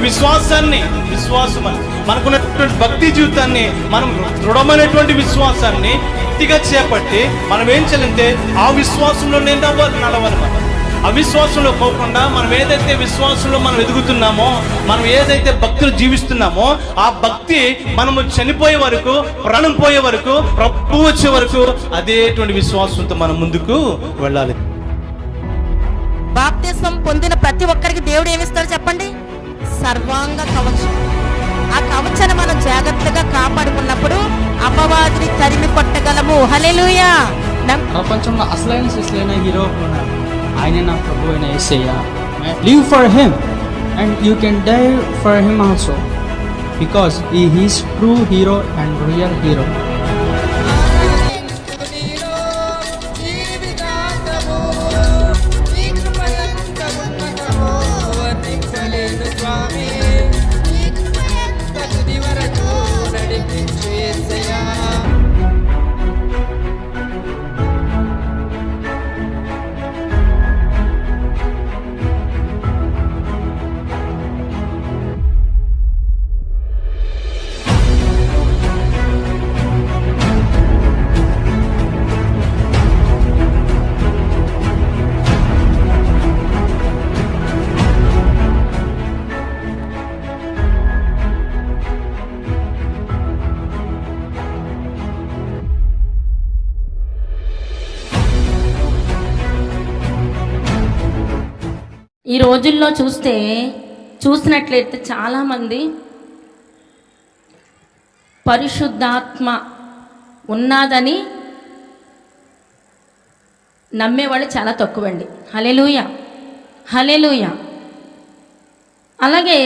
విశ్వాసం మనకున్నటువంటి భక్తి జీవితాన్ని, మనం దృఢమైనటువంటి విశ్వాసాన్ని గట్టిగా చేపట్టి మనం ఏం చేయాలంటే ఆ విశ్వాసంలో నడవాలి. మనం అవిశ్వాసంలో పోకుండా మనం ఏదైతే విశ్వాసంలో మనం ఎదుగుతున్నామో, మనం ఏదైతే భక్తులు జీవిస్తున్నామో, ఆ భక్తి మనము చనిపోయే వరకు, ప్రాణం పోయే వరకు, ప్రభువు వచ్చే వరకు అదేటువంటి విశ్వాసంతో మనం ముందుకు వెళ్ళాలి. బాప్తిస్మం పొందిన ప్రతి ఒక్కరికి దేవుడు ఏమిస్తాడు చెప్పండి? సర్వాంగ కవచం. ఆ కవచాన్ని మనం జాగ్రత్తగా కాపాడుకున్నప్పుడు అపవాదిని తరిమి కొట్టగలము. హల్లెలూయా. ప్రపంచంలో అసలైన శిశులైన హీరో ఉన్నారు, ఆయనే నా ప్రభు అయిన Yesayya. Live for him and you can die for him also, because he is true hero and real hero. ఈ రోజుల్లో చూసినట్లయితే చాలామంది పరిశుద్ధాత్మ ఉన్నదని నమ్మేవాళ్ళు చాలా తక్కువండి. హల్లెలూయా, హల్లెలూయా. అలాగే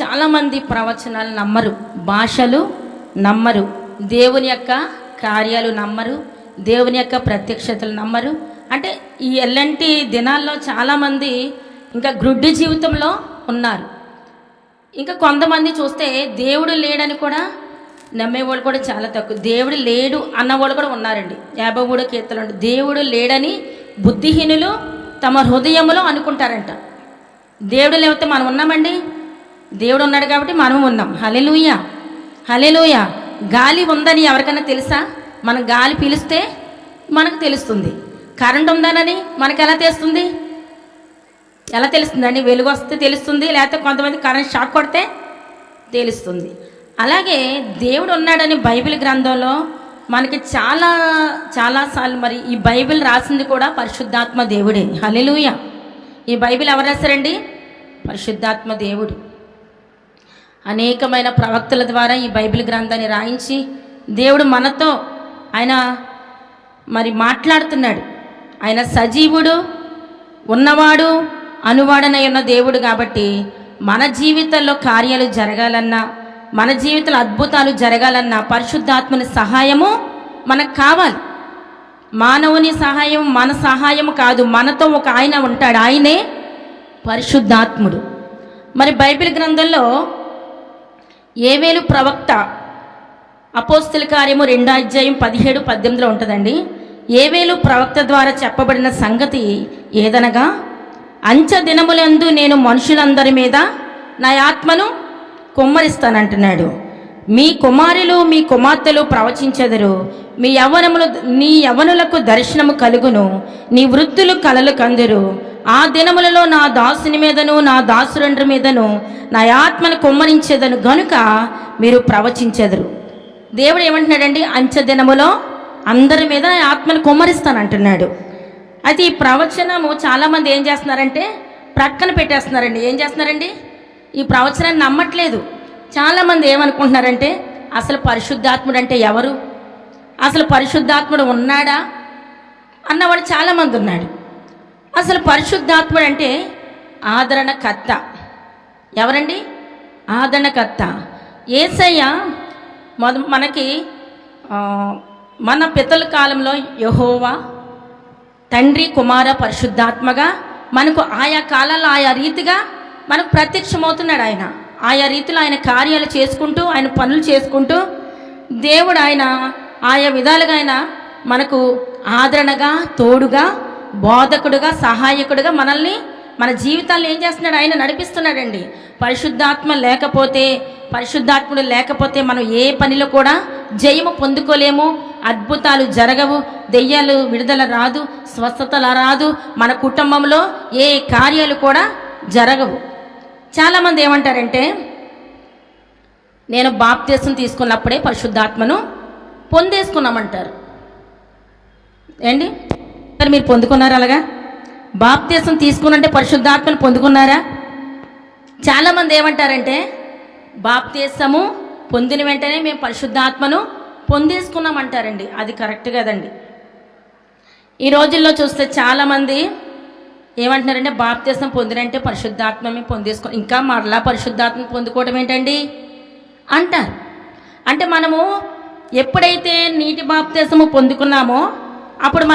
చాలామంది ప్రవచనాలు నమ్మరు, భాషలు నమ్మరు, దేవుని యొక్క కార్యాలు నమ్మరు, దేవుని యొక్క ప్రత్యక్షతలు నమ్మరు. అంటే ఈ ఎల్లంటి దినాల్లో చాలామంది ఇంకా గ్రుడ్డి జీవితంలో ఉన్నారు. ఇంకా కొంతమంది చూస్తే దేవుడు లేడని కూడా నమ్మేవాళ్ళు కూడా చాలా తక్కువ. దేవుడు లేడు అన్నవాళ్ళు కూడా ఉన్నారండి. 53 కీర్తనలు, దేవుడు లేడని బుద్ధిహీనులు తమ హృదయంలో అనుకుంటారంట. దేవుడు లేకపోతే మనం ఉన్నామండి, దేవుడు ఉన్నాడు కాబట్టి మనం ఉన్నాం. హల్లెలూయా, హల్లెలూయా. గాలి ఉందని ఎవరికైనా తెలుసా? మనం గాలి పీలిస్తే మనకు తెలుస్తుంది. కరెంట్ ఉందనని మనకు ఎలా తెలుస్తుంది? ఎలా తెలుస్తుందండి? వెలుగు వస్తే తెలుస్తుంది, లేకపోతే కొంతమంది కరెంట్ షాక్ కొడితే తెలుస్తుంది. అలాగే దేవుడు ఉన్నాడని బైబిల్ గ్రంథంలో మనకి చాలాసార్లు, మరి ఈ బైబిల్ రాసింది కూడా పరిశుద్ధాత్మ దేవుడే. హల్లెలూయా. ఈ బైబిల్ ఎవరు రాశారండి? పరిశుద్ధాత్మ దేవుడు. అనేకమైన ప్రవక్తల ద్వారా ఈ బైబిల్ గ్రంథాన్ని రాయించి దేవుడు మనతో ఆయన మరి మాట్లాడుతున్నాడు. ఆయన సజీవుడు, ఉన్నవాడు, అనువాడనై ఉన్న దేవుడు కాబట్టి మన జీవితంలో కార్యాలు జరగాలన్నా, మన జీవితంలో అద్భుతాలు జరగాలన్నా పరిశుద్ధాత్మని సహాయము మనకు కావాలి. మానవుని సహాయం మన సహాయం కాదు, మనతో ఒక ఆయన ఉంటాడు, ఆయనే పరిశుద్ధాత్ముడు. మరి బైబిల్ గ్రంథంలో యోవేలు ప్రవక్త అపోస్తల కార్యము 2:17-18 ఉంటుందండి. యోవేలు ప్రవక్త ద్వారా చెప్పబడిన సంగతి ఏదనగా, అంచె దినములందు నేను మనుషులందరి మీద నా ఆత్మను కుమ్మరిస్తానంటున్నాడు. మీ కుమారులు మీ కుమార్తెలు ప్రవచించెదరు, నీ యవ్వనులకు దర్శనము కలుగును, నీ వృద్ధులు కలలు కందురు. ఆ దినములలో నా దాసుని మీదను నా దాసురండ్రి మీదను నా ఆత్మను కుమ్మరించేదను గనుక మీరు ప్రవచించెదరు. దేవుడు ఏమంటున్నాడండి? అంచె దినములో అందరి మీద ఆత్మను కుమ్మరిస్తానంటున్నాడు. అయితే ఈ ప్రవచనము చాలామంది ఏం చేస్తున్నారంటే ప్రక్కన పెట్టేస్తున్నారండి. ఏం చేస్తున్నారండి? ఈ ప్రవచనాన్ని నమ్మట్లేదు. చాలామంది ఏమనుకుంటున్నారంటే అసలు పరిశుద్ధాత్ముడు అంటే ఎవరు, అసలు పరిశుద్ధాత్ముడు ఉన్నాడా అన్నవాడు చాలామంది ఉన్నాడు. అసలు పరిశుద్ధాత్ముడు అంటే ఆదరణకర్త. ఎవరండి? ఆదరణకర్త. యేసయ్య మనకి మన పితల కాలంలో యెహోవా తండ్రి, కుమార, పరిశుద్ధాత్మగా మనకు ఆయా కాలాల్లో ఆయా రీతిగా మనకు ప్రత్యక్షమవుతున్నాడు. ఆయన ఆయా రీతిలో ఆయన కార్యాలు చేసుకుంటూ, ఆయన పనులు చేసుకుంటూ, దేవుడు ఆయన ఆయా విధాలుగా ఆయన మనకు ఆదరణగా, తోడుగా, బోధకుడుగా, సహాయకుడుగా మనల్ని మన జీవితాల్లో ఏం చేస్తున్నాడు? ఆయన నడిపిస్తున్నాడండి. పరిశుద్ధాత్మ లేకపోతే, పరిశుద్ధాత్ముడు లేకపోతే మనం ఏ పనిలో కూడా జయము పొందుకోలేము, అద్భుతాలు జరగవు, దెయ్యాలు విడుదల రాదు, స్వస్థతల రాదు, మన కుటుంబంలో ఏ కార్యాలు కూడా జరగవు. చాలామంది ఏమంటారంటే, నేను బాప్తీసం తీసుకున్నప్పుడే పరిశుద్ధాత్మను పొందేసుకున్నామంటారు. ఏంటి మరి మీరు పొందుకున్నారా? అలాగా బాప్తీసం తీసుకున్నంటే పరిశుద్ధాత్మను పొందుకున్నారా? చాలామంది ఏమంటారంటే, బాప్తీసము పొందిన వెంటనే మేము పరిశుద్ధాత్మను పొందేసుకున్నామంటారండి. అది కరెక్ట్ కదండి. ఈ రోజుల్లో చూస్తే చాలామంది ఏమంటున్నారంటే, బాప్తీసం పొందినంటే పరిశుద్ధాత్మ మేము పొందేసుకున్నాం, ఇంకా మరలా పరిశుద్ధాత్మ పొందుకోవడం ఏంటండి అంటారు. అంటే మనము ఎప్పుడైతే నీటి బాప్తీసము పొందుకున్నామో అప్పుడు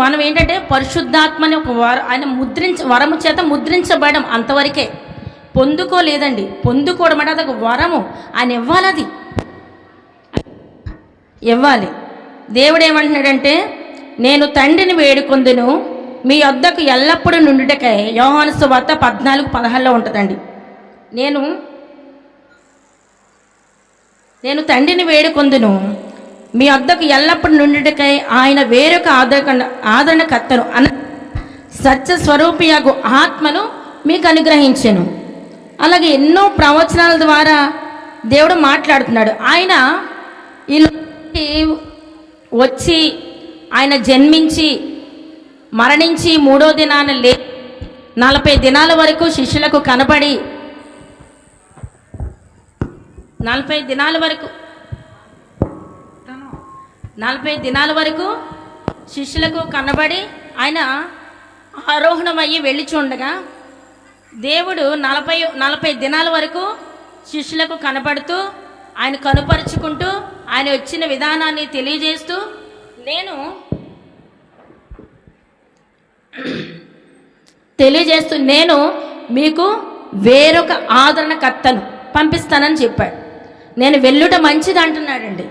మనం ఏంటంటే పరిశుద్ధాత్మని ఒక ఆయన వరము చేత ముద్రించబడడం, అంతవరకే. పొందుకోలేదండి. పొందుకోవడం అంటే అదొక వరము, ఆయన ఇవ్వాలి, ఇవ్వాలి. దేవుడు ఏమంటున్నాడంటే, నేను తండ్రిని వేడుకొందును మీ వద్దకు ఎల్లప్పుడూ నుండుటకై. యోహాను సువార్త 14:16 ఉంటుందండి. నేను తండ్రిని వేడుకొందును మీ వద్దకు ఎల్లప్పుడు నుండుటకై ఆయన వేరొక ఆదరణకర్తను సత్య స్వరూపియగు ఆత్మను మీకు అనుగ్రహించెను. అలాగే ఎన్నో ప్రవచనాల ద్వారా దేవుడు మాట్లాడుతున్నాడు. ఆయన ఈ వచ్చి ఆయన జన్మించి మరణించి 3వ దినాన 40 దినాల వరకు శిష్యులకు కనబడి 40 దినాల వరకు శిష్యులకు కనబడి ఆయన ఆరోహణమయ్యి వెళ్ళి చూడగా దేవుడు 40 దినాల వరకు శిష్యులకు కనబడుతూ ఆయన కనుపరుచుకుంటూ ఆయన వచ్చిన విధానాన్ని తెలియజేస్తూ నేను మీకు వేరొక ఆదరణకర్తను పంపిస్తానని చెప్పాడు. నేను వెళ్ళుట మంచిది అంటున్నాడండి.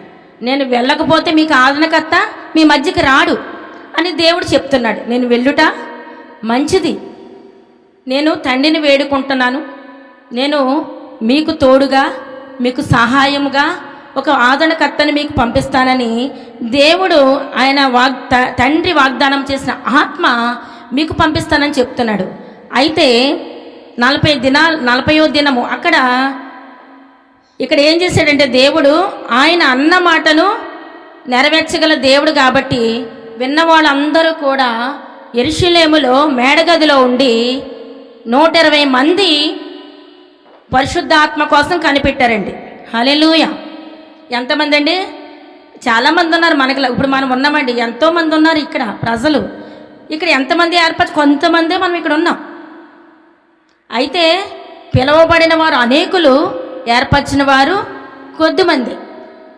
నేను వెళ్ళకపోతే మీకు ఆదరణకర్త మీ మధ్యకి రాడు అని దేవుడు చెప్తున్నాడు. నేను వెళ్ళుట మంచిది, నేను తండ్రిని వేడుకుంటున్నాను, నేను మీకు తోడుగా మీకు సహాయముగా ఒక ఆదరణకర్తను మీకు పంపిస్తానని దేవుడు ఆయన తండ్రి వాగ్దానం చేసిన ఆత్మ మీకు పంపిస్తానని చెప్తున్నాడు. అయితే 40వ దినము ఇక్కడ ఏం చేశాడంటే, దేవుడు ఆయన అన్న మాటను నెరవేర్చగల దేవుడు కాబట్టి విన్న వాళ్ళందరూ కూడా యెరూషలేములో మేడగదిలో ఉండి 120 మంది పరిశుద్ధాత్మ కోసం కనిపెట్టారండి. హల్లెలూయా. ఎంతమంది అండి? చాలామంది ఉన్నారు. మనకి ఇప్పుడు మనం ఉన్నామండి, ఎంతోమంది ఉన్నారు ఇక్కడ ప్రజలు. ఇక్కడ ఎంతమంది కొంతమందే మనం ఇక్కడ ఉన్నాం. అయితే పిలువబడిన వారు అనేకులు, ఏర్పరిచిన వారు కొద్దిమంది.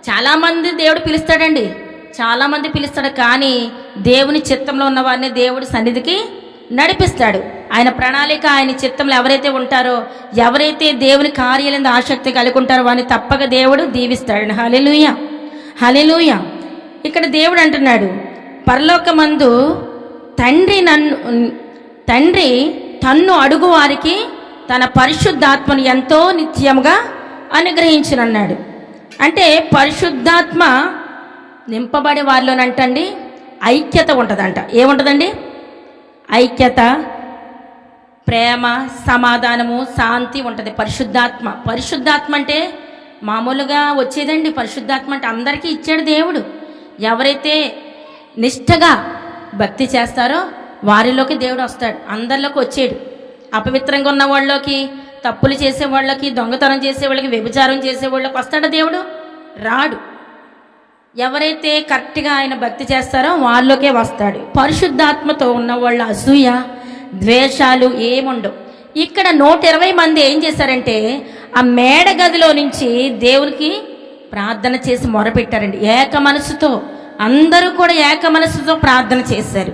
చాలామంది దేవుడు పిలుస్తాడండి, చాలామంది పిలుస్తాడు. కానీ దేవుని చిత్తంలో ఉన్న వారిని దేవుడి సన్నిధికి నడిపిస్తాడు. ఆయన ప్రణాళిక, ఆయన చిత్తంలో ఎవరైతే ఉంటారో, ఎవరైతే దేవుని కార్యాలందు ఆసక్తి కలిగి ఉంటారో వారిని తప్పక దేవుడు దీవిస్తాడు. హల్లెలూయా, హల్లెలూయా. ఇక్కడ దేవుడు అంటున్నాడు, పరలోకమందు తండ్రి తన్ను అడుగు వారికి తన పరిశుద్ధాత్మను ఎంతో నిత్యముగా అనుగ్రహించునన్నాడు. అంటే పరిశుద్ధాత్మ నింపబడే వారిలోనంటండి ఐక్యత ఉంటుందంట. ఏముంటుందండి? ఐక్యత, ప్రేమ, సమాధానము, శాంతి ఉంటుంది. పరిశుద్ధాత్మ అంటే మామూలుగా వచ్చేదండి. పరిశుద్ధాత్మ అంటే అందరికీ ఇచ్చాడు దేవుడు. ఎవరైతే నిష్ఠగా భక్తి చేస్తారో వారిలోకి దేవుడు వస్తాడు, అందరిలోకి వచ్చాడు. అపవిత్రంగా ఉన్న వాళ్ళకి, తప్పులు చేసేవాళ్ళకి, దొంగతనం చేసేవాళ్ళకి, వ్యభిచారం చేసేవాళ్ళకి వస్తాడు దేవుడు? రాడు. ఎవరైతే కరెక్ట్గా ఆయన భక్తి చేస్తారో వాళ్ళకే వస్తాడు. పరిశుద్ధాత్మతో ఉన్న వాళ్ళ అసూయ, ద్వేషాలు ఏముండవు. ఇక్కడ 120 మంది ఏం చేశారంటే ఆ మేడ గదిలో నుంచి దేవునికి ప్రార్థన చేసి మొరపెట్టారండి. ఏక మనసుతో అందరూ కూడా ఏక మనసుతో ప్రార్థన చేశారు.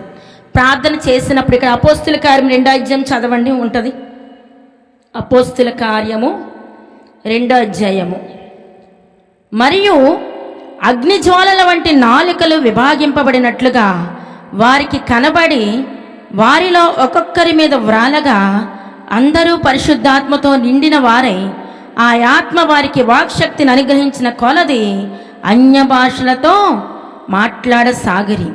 ప్రార్థన చేసినప్పుడు ఇక్కడ అపోస్తుల కార్యం 2వ అధ్యాయం చదవండి, ఉంటుంది. అపోస్తుల కార్యము 2వ అధ్యాయము. మరియు అగ్నిజ్వాలల వంటి నాలుకలు విభాగింపబడినట్లుగా వారికి కనబడి వారిలో ఒక్కొక్కరి మీద వ్రాలగా అందరూ పరిశుద్ధాత్మతో నిండిన వారై ఆ ఆత్మ వారికి వాక్శక్తిని అనుగ్రహించిన కొలది అన్య భాషలతో మాట్లాడసాగిరి.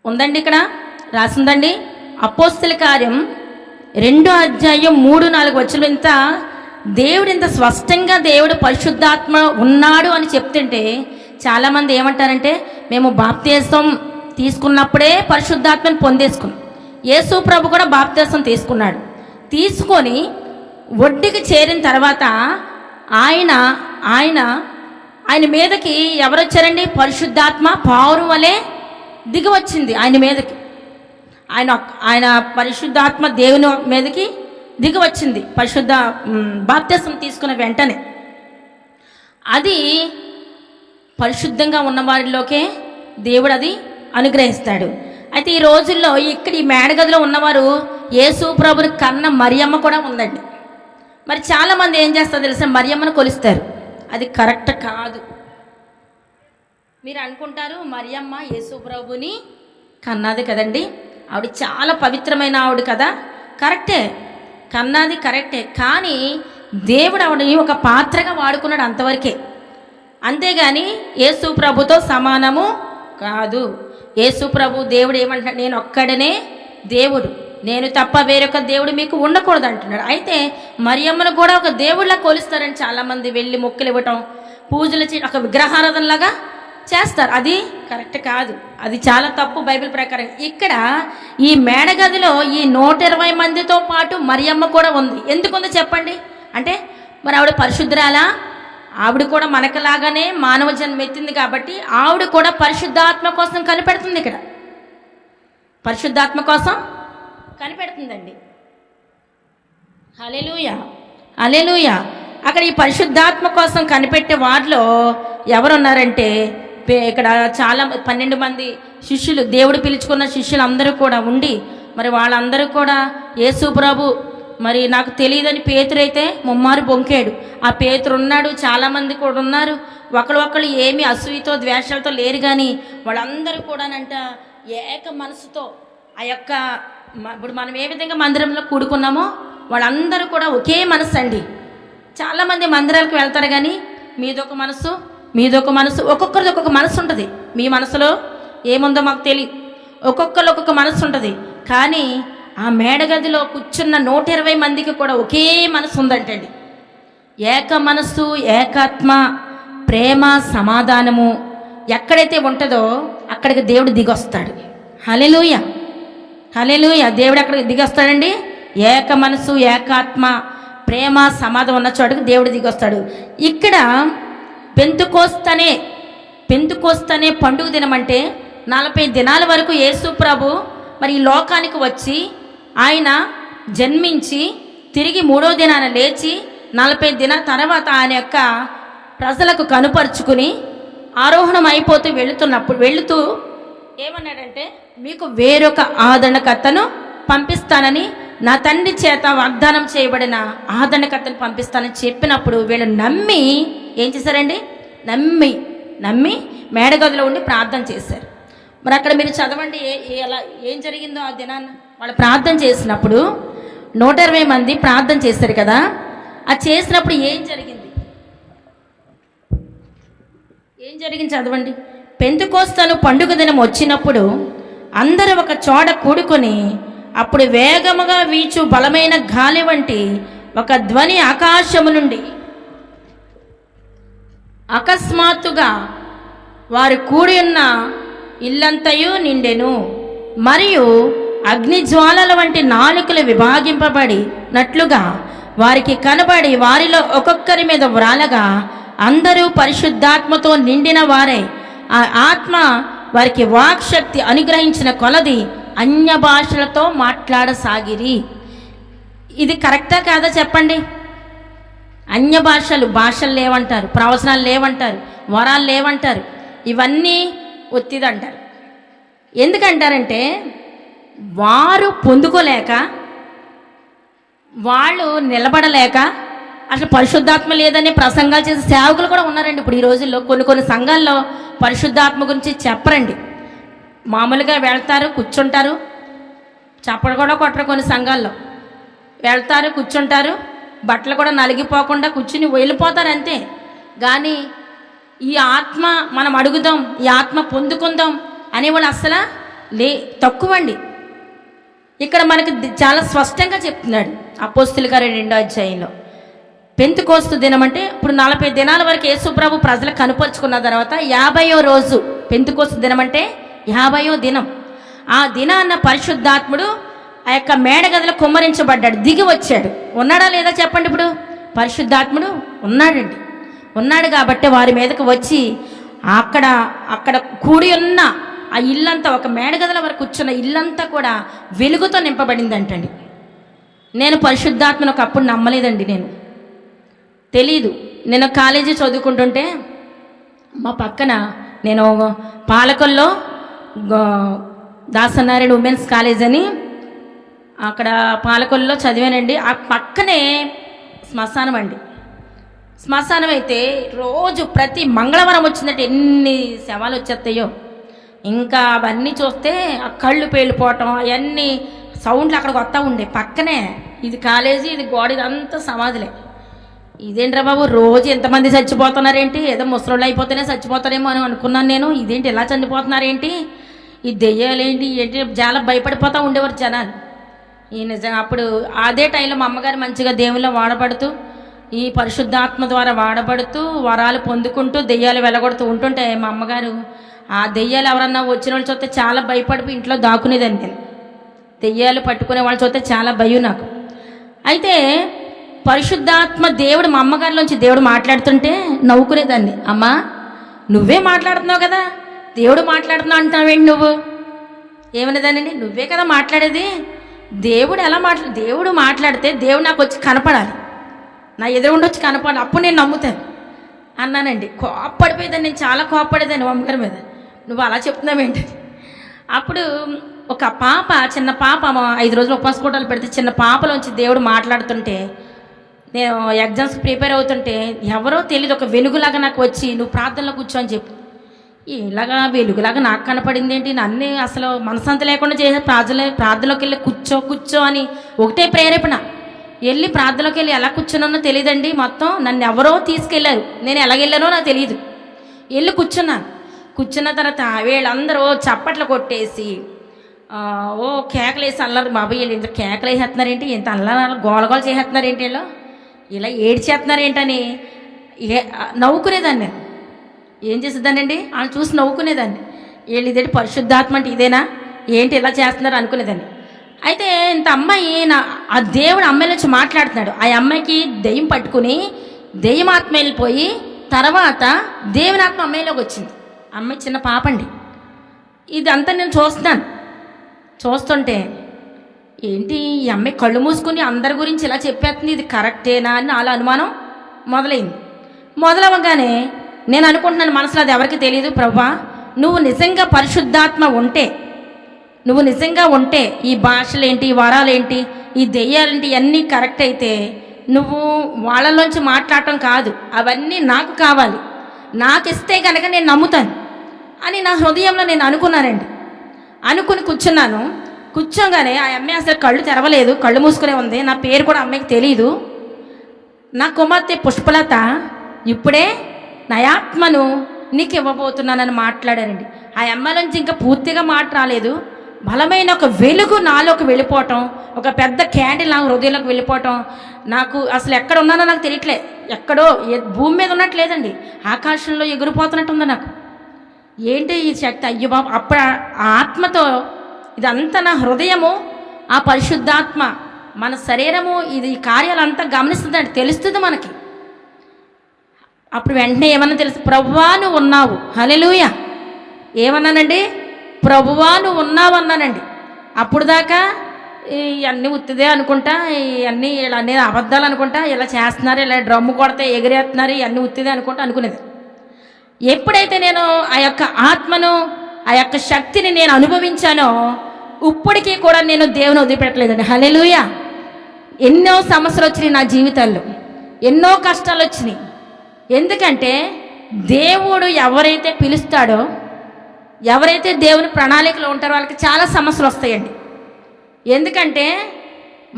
ఉందండి, ఇక్కడ రాసిందండి. అపోస్తల కార్యం 2వ అధ్యాయం 3-4 వచనం ఇంత స్పష్టంగా దేవుడు పరిశుద్ధాత్మ ఉన్నాడు అని చెప్తుంటే చాలామంది ఏమంటారంటే మేము బాప్తిసం తీసుకున్నప్పుడే పరిశుద్ధాత్మని పొందేసుకున్నాం. యేసు ప్రభు కూడా బాప్తిసం తీసుకున్నాడు. తీసుకొని ఒడ్డుకి చేరిన తర్వాత ఆయన మీదకి ఎవరు వచ్చారండి? పరిశుద్ధాత్మ పావురం వలె దిగి వచ్చింది ఆయన మీదకి. ఆయన పరిశుద్ధాత్మ దేవుని మీదకి దిగి వచ్చింది బాప్తిసం తీసుకున్న వెంటనే. అది పరిశుద్ధంగా ఉన్న వారిలోకే దేవుడు అది అనుగ్రహిస్తాడు. అయితే ఈ రోజుల్లో ఇక్కడ ఈ మేడగదిలో ఉన్నవారు యేసు ప్రభుని కన్న మరియమ్మ కూడా ఉందండి. మరి చాలామంది ఏం చేస్తారో తెలుసా? మరియమ్మను కొలుస్తారు. అది కరెక్ట్ కాదు. మీరు అనుకుంటారు మరియమ్మ యేసు ప్రభుని కన్నది కదండి, ఆవిడ చాలా పవిత్రమైన ఆవిడ కదా. కరెక్టే, కన్నది కరెక్టే. కానీ దేవుడు ఆవిడని ఒక పాత్రగా వాడుకున్నాడు అంతవరకే. అంతేగాని యేసు ప్రభుతో సమానము కాదు. యేసు ప్రభు దేవుడు ఏమంటున్నాడు? నేను ఒక్కడనే దేవుడు, నేను తప్ప వేరొక దేవుడు మీకు ఉండకూడదు అంటున్నాడు. అయితే మరియమ్మను కూడా ఒక దేవుళ్ళ కొలుస్తారని చాలామంది వెళ్ళి మొక్కులు ఇవ్వటం, పూజలు ఒక విగ్రహారాధనలాగా చేస్తారు. అది కరెక్ట్ కాదు, అది చాలా తప్పు బైబిల్ ప్రకారం. ఇక్కడ ఈ మేడగదిలో ఈ 120 మందితో పాటు మరియమ్మ కూడా ఉంది. ఎందుకుందో చెప్పండి? అంటే మరి ఆవిడ పరిశుద్ధరాలా? ఆవిడ కూడా మనకలాగానే మానవ జన్మ ఎత్తింది కాబట్టి ఆవిడ కూడా పరిశుద్ధాత్మ కోసం కనిపెడుతుంది. ఇక్కడ పరిశుద్ధాత్మ కోసం కనిపెడుతుందండి. హల్లెలూయా, హల్లెలూయా. అక్కడ ఈ పరిశుద్ధాత్మ కోసం కనిపెట్టే వారిలో ఎవరున్నారంటే ఇక్కడ చాలా 12 మంది శిష్యులు, దేవుడు పిలుచుకున్న శిష్యులు అందరూ కూడా ఉండి మరి వాళ్ళందరూ కూడా యేసు ప్రభు మరి నాకు తెలియదని పేతురైతే ముమ్మారు బొంకాడు. ఆ పేతురు ఉన్నాడు, చాలామంది కూడా ఉన్నారు. ఒకళ్ళు ఏమి అసూయతో ద్వేషాలతో లేరు, కానీ వాళ్ళందరూ కూడానంట ఏక మనసుతో ఆ యొక్క ఇప్పుడు మనం ఏ విధంగా మందిరంలో కూడుకున్నామో వాళ్ళందరూ కూడా ఒకే మనసు అండి. చాలామంది మందిరాలకు వెళ్తారు కానీ మీదొక మనసు మీదొక మనసు, ఒక్కొక్కరిది ఒక్కొక్క మనసు ఉంటుంది. మీ మనసులో ఏముందో మాకు తెలియదు, ఒక్కొక్కరు ఒక్కొక్క మనసు ఉంటుంది. కానీ ఆ మేడగదిలో కూర్చున్న 120 మందికి కూడా ఒకే మనసు ఉందంటండి. ఏక మనస్సు, ఏకాత్మ, ప్రేమ, సమాధానము ఎక్కడైతే ఉంటుందో అక్కడికి దేవుడు దిగొస్తాడు. హల్లెలూయా, హల్లెలూయా. దేవుడు అక్కడికి దిగొస్తాడండి. ఏక మనసు, ఏకాత్మ, ప్రేమ, సమాధానం ఉన్న చోటుకి దేవుడు దిగొస్తాడు. ఇక్కడ పెంతుకోస్తనే పండుగ దినం అంటే 40 దినాల వరకు యేసు ప్రభు మరి ఈ లోకానికి వచ్చి ఆయన జన్మించి తిరిగి 3వ దినాన లేచి 40 దినాల తర్వాత ఆయన యొక్క ప్రజలకు కనుపరుచుకుని ఆరోహణం అయిపోతూ వెళుతూ ఏమన్నాడంటే మీకు వేరొక ఆదరణకర్తను పంపిస్తానని, నా తండ్రి చేత వాగ్దానం చేయబడిన ఆదరణకర్తను పంపిస్తానని చెప్పినప్పుడు వీళ్ళు నమ్మి ఏం చేశారండి? నమ్మి మేడగదిలో ఉండి ప్రార్థన చేశారు. మరి అక్కడ మీరు చదవండి ఎలా ఏం జరిగిందో ఆ దినాన్న. వాళ్ళు ప్రార్థన చేసినప్పుడు 120 మంది ప్రార్థన చేశారు కదా. అది చేసినప్పుడు ఏం జరిగింది చదవండి. పెంతెకోస్తు పండుగ దినం వచ్చినప్పుడు అందరూ ఒక చోట కూడుకొని అప్పుడు వేగముగా వీచు బలమైన గాలి వంటి ఒక ధ్వని ఆకాశము నుండి అకస్మాత్తుగా వారు కూడి ఉన్న ఇల్లంతయు నిండెను. మరియు అగ్నిజ్వాలల వంటి నాలుకలు విభాగింపబడినట్లుగా వారికి కనబడి వారిలో ఒక్కొక్కరి మీద వ్రాలగా అందరూ పరిశుద్ధాత్మతో నిండిన వారే ఆ ఆత్మ వారికి వాక్శక్తి అనుగ్రహించిన కొలది అన్య భాషలతో మాట్లాడసాగిరి. ఇది కరెక్టా కాదా చెప్పండి? అన్య భాషలు లేవంటారు, ప్రవచనాలు లేవంటారు, వరాలు లేవంటారు, ఇవన్నీ ఒత్తిదంటారు. ఎందుకంటారంటే వారు పొందుకోలేక, వాళ్ళు నిలబడలేక, అసలు పరిశుద్ధాత్మ లేదనే ప్రసంగాలు చేసే సేవకులు కూడా ఉన్నారండి. ఇప్పుడు ఈ రోజుల్లో కొన్ని సంఘాల్లో పరిశుద్ధాత్మ గురించి చెప్పరండి. మామూలుగా వెళ్తారు, కూర్చుంటారు, చప్పడు కూడా కొట్టరు కొన్ని సంఘాల్లో. వెళ్తారు, కూర్చుంటారు, బట్టలు కూడా నలిగిపోకుండా కూర్చుని వెళ్ళిపోతారు అంతే. కానీ ఈ ఆత్మ మనం అడుగుదాం, ఈ ఆత్మ పొందుకుందాం అనేవాళ్ళు అస్సలు తక్కువండి. ఇక్కడ మనకి చాలా స్పష్టంగా చెప్తున్నాడు అపోస్తుల కార్యం 2వ అధ్యాయంలో. పెంతెకోస్తు దినం అంటే ఇప్పుడు 40 దినాల వరకు యేసుప్రభు ప్రజలకు కనుపరుచుకున్న తర్వాత 50వ రోజు పెంతెకోస్తు దినం అంటే 50వ దినం. ఆ దినాన్న పరిశుద్ధాత్ముడు ఆ యొక్క మేడగదిలో కుమ్మరించబడ్డాడు, దిగి వచ్చాడు. ఉన్నాడా లేదా చెప్పండి? ఇప్పుడు పరిశుద్ధాత్ముడు ఉన్నాడండి. ఉన్నాడు కాబట్టి వారి మీదకి వచ్చి అక్కడ కూడి ఉన్న ఆ ఇల్లంతా, ఒక మేడగదుల వరకు కూర్చున్న ఇల్లంతా కూడా వెలుగుతో నింపబడిందంటండి. నేను పరిశుద్ధాత్మను ఒకప్పుడు నమ్మలేదండి, తెలీదు. నేను కాలేజీ చదువుకుంటుంటే మా పక్కన నేను పాలకొల్లో దాసనారాయణ ఉమెన్స్ కాలేజ్ అని అక్కడ పాలకొల్లో చదివానండి. ఆ పక్కనే శ్మశానం అండి. శ్మశానం అయితే రోజు ప్రతి మంగళవారం వచ్చిందంటే ఎన్ని శవాలు వచ్చేస్తాయో. ఇంకా అవన్నీ చూస్తే ఆ కళ్ళు పేలిపోవటం, అవన్నీ సౌండ్లు అక్కడికి వస్తూ ఉండే. పక్కనే ఇది కాలేజీ, ఇది గోడ, ఇదంతా సమాధులే. ఇదేంట్రా బాబు, రోజు ఎంతమంది చచ్చిపోతున్నారేంటి? ఏదో ముసలోళ్ళు అయిపోతేనే చచ్చిపోతారేమో అని అనుకున్నాను నేను. ఇదేంటి ఎలా చనిపోతున్నారేంటి, ఈ దెయ్యాలేంటి ఏంటి, చాలా భయపడిపోతూ ఉండేవారు జనాలు. ఈ నిజంగా అప్పుడు అదే టైంలో మా అమ్మగారు మంచిగా దేవుల్లో వాడబడుతూ, ఈ పరిశుద్ధాత్మ ద్వారా వాడబడుతూ, వరాలు పొందుకుంటూ, దెయ్యాలు వెళ్ళగొడుతూ ఉంటుంటే మా అమ్మగారు ఆ దెయ్యాలు ఎవరన్నా వచ్చిన వాళ్ళు చూస్తే చాలా భయపడిపోయి ఇంట్లో దాక్కునేదాన్ని నేను. దెయ్యాలు పట్టుకునే వాళ్ళు చూస్తే చాలా భయం నాకు. అయితే పరిశుద్ధాత్మ దేవుడు మా అమ్మగారిలోంచి దేవుడు మాట్లాడుతుంటే నవ్వుకునేదాన్ని. అమ్మా, నువ్వే మాట్లాడుతున్నావు కదా, దేవుడు మాట్లాడుతున్నావు అంటావేంటి నువ్వు? ఏమనేదానండి, నువ్వే కదా మాట్లాడేది, దేవుడు ఎలా దేవుడు మాట్లాడితే దేవుడు నాకు వచ్చి కనపడాలి, నా ఎదురుగుండి వచ్చి కనపడాలి, అప్పుడు నేను నమ్ముతాను అన్నానండి. కోప్పడిపోయేదాన్ని, నేను చాలా కోప్పడేదాన్ని మా అమ్మగారి మీద. నువ్వు అలా చెప్తున్నావేంటి? అప్పుడు ఒక పాప, చిన్న పాప 5 రోజులు ఉపవాస కూటాలు పెడితే చిన్న పాపలోంచి దేవుడు మాట్లాడుతుంటే, నేను ఎగ్జామ్స్ ప్రిపేర్ అవుతుంటే ఎవరో తెలియదు ఒక వెలుగులాగా నాకు వచ్చి నువ్వు ప్రార్థనలో కూర్చో అని చెప్పి, ఇలాగా వెలుగులాగా నాకు కనపడింది ఏంటి, నన్ను అసలు మనసంత లేకుండా చేసే ప్రార్థనలోకి వెళ్ళి కూర్చో అని ఒకటే ప్రేరేపణ. వెళ్ళి ప్రార్థనలోకి వెళ్ళి ఎలా కూర్చున్నానో తెలియదండి. మొత్తం నన్ను ఎవరో తీసుకెళ్లారు, నేను ఎలాగెళ్ళానో నాకు తెలియదు. వెళ్ళి కూర్చున్న తర్వాత వీళ్ళందరూ చప్పట్లు కొట్టేసి ఓ కేకలేసి అల్లరు. బాబాయ్ వీళ్ళు ఇంత కేకలు వేసేస్తున్నారేంటి, ఇంత అల్లరి గోలగోలు చేసేస్తున్నారేంటి, వీళ్ళు ఇలా ఏడ్చేస్తున్నారేంటని నవ్వుకునేదాన్ని నేను. ఏం చేసేదానండి, వాళ్ళు చూసి నవ్వుకునేదాన్ని. వీళ్ళు ఇదేంటి పరిశుద్ధాత్మ అంటే ఇదేనా ఏంటి ఇలా చేస్తున్నారు అనుకునేదాన్ని. అయితే ఇంత అమ్మాయి ఆ దేవుడు అమ్మాయి నుంచి మాట్లాడుతున్నాడు. ఆ అమ్మాయికి దెయ్యం పట్టుకుని దెయ్యం ఆత్మ వెళ్ళిపోయి తర్వాత దేవుని ఆత్మ అమ్మాయిలోకి వచ్చింది. అమ్మాయి చిన్న పాప అండి. ఇదంతా నేను చూస్తుంటే ఏంటి ఈ అమ్మాయి కళ్ళు మూసుకుని అందరి గురించి ఇలా చెప్పేస్తుంది, ఇది కరెక్టేనా అని నాలో అనుమానం మొదలైంది. మొదలవగానే నేను అనుకుంటున్నాను మనసులో, అది ఎవరికి తెలియదు, ప్రభువా నువ్వు నిజంగా పరిశుద్ధాత్మ ఉంటే, నువ్వు నిజంగా ఉంటే ఈ భాషలేంటి, ఈ వరాలేంటి, ఈ దెయ్యాలేంటి ఇవన్నీ కరెక్ట్ అయితే నువ్వు వాళ్ళలోంచి మాట్లాడటం కాదు, అవన్నీ నాకు కావాలి, నాకు ఇస్తే కనుక నేను నమ్ముతాను అని నా హృదయంలో నేను అనుకున్నానండి. అనుకుని కూర్చోగానే ఆ అమ్మాయి అసలు కళ్ళు తెరవలేదు, కళ్ళు మూసుకునే ఉంది. నా పేరు కూడా అమ్మాయికి తెలీదు. నా కుమార్తె పుష్పలత ఇప్పుడే నా ఆత్మను నీకు ఇవ్వబోతున్నానని మాట్లాడారండి. ఆ అమ్మాయి నుంచి ఇంకా పూర్తిగా మాట రాలేదు. బలమైన ఒక వెలుగు నాలోకి వెళ్ళిపోవటం, ఒక పెద్ద క్యాండిల్ నా హృదయంలోకి వెళ్ళిపోవటం, నాకు అసలు ఎక్కడ ఉన్నానో నాకు తెలియట్లే. ఎక్కడో భూమి మీద ఉన్నట్లేదండి, ఆకాశంలో ఎగిరిపోతున్నట్టు ఉంది నాకు. ఏంటి ఈ శక్తి, అయ్యో బాబు. అప్పుడు ఆ ఆత్మతో ఇదంతా నా హృదయము, ఆ పరిశుద్ధాత్మ మన శరీరము, ఇది కార్యాలంతా గమనిస్తుందండి, తెలుస్తుంది మనకి. అప్పుడు వెంటనే ఏమన్నా తెలుసు, ప్రభువా నువ్వు ఉన్నావు, హల్లెలూయా. ఏమన్నానండి, ప్రభువా నువ్వు ఉన్నావు అన్నానండి. అప్పుడు దాకా ఇవన్నీ ఉత్తిదే అనుకుంటా, ఇవన్నీ ఇలా అనేది అబద్ధాలు అనుకుంటా, ఇలా చేస్తున్నారు, ఇలా డ్రమ్ము కొడితే ఎగిరేస్తున్నారు, ఇవన్నీ ఉత్తిదే అనుకునేది. ఎప్పుడైతే నేను ఆ యొక్క ఆత్మను, ఆ యొక్క శక్తిని నేను అనుభవించానో ఇప్పటికీ కూడా నేను దేవుని వదిలిపెట్టలేదండి, హల్లెలూయా. ఎన్నో సమస్యలు వచ్చినాయి నా జీవితాల్లో, ఎన్నో కష్టాలు వచ్చినాయి. ఎందుకంటే దేవుడు ఎవరైతే పిలుస్తాడో, ఎవరైతే దేవుని ప్రణాళికలో ఉంటారో వాళ్ళకి చాలా సమస్యలు వస్తాయండి. ఎందుకంటే